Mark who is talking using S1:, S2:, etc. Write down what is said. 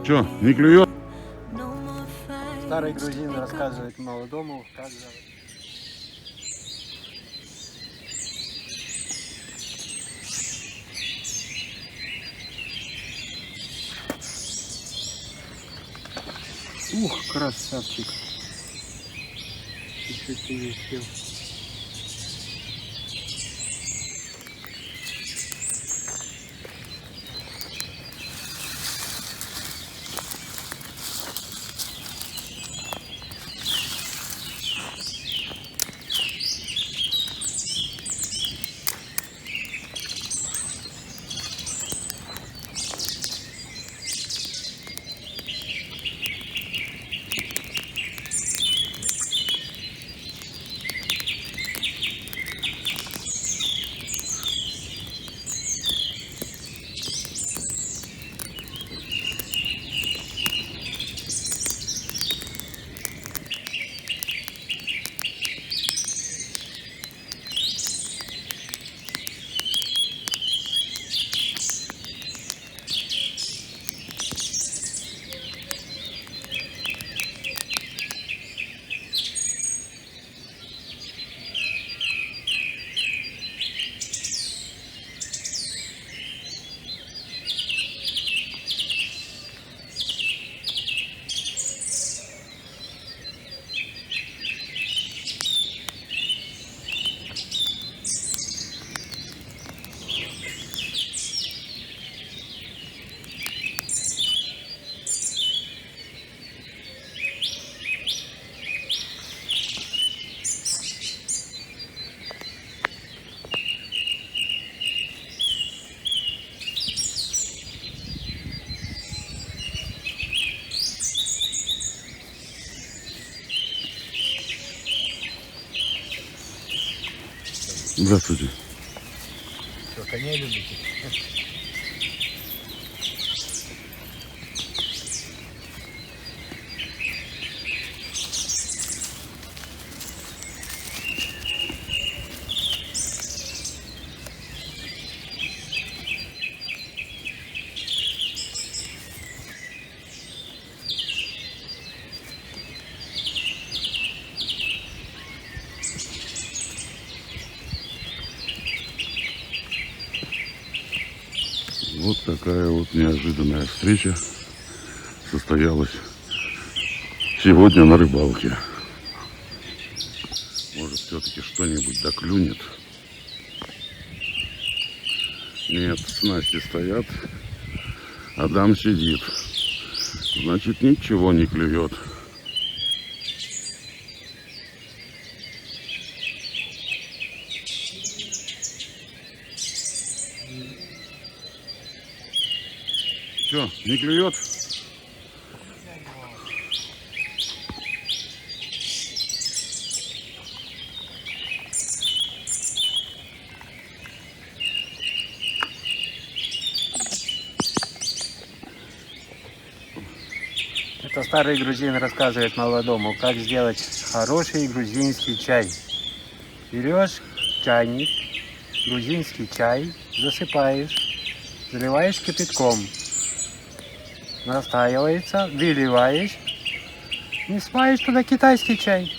S1: Че, не клюет?
S2: Старый грузин рассказывает молодому, как зовут. Ух, красавчик. Чуть-чуть не успел.
S1: Здравствуйте.
S2: Что, коня любите?
S1: Вот такая вот неожиданная встреча состоялась сегодня на рыбалке. Может, все-таки что-нибудь доклюнет. Нет, снасти стоят, Адам сидит. Значит, ничего не клюет. Че, не клюет?
S2: Это старый грузин рассказывает молодому, как сделать хороший грузинский чай. Берешь чайник, грузинский чай, засыпаешь, заливаешь кипятком, настаивается, выливаешь и смаешь туда китайский чай.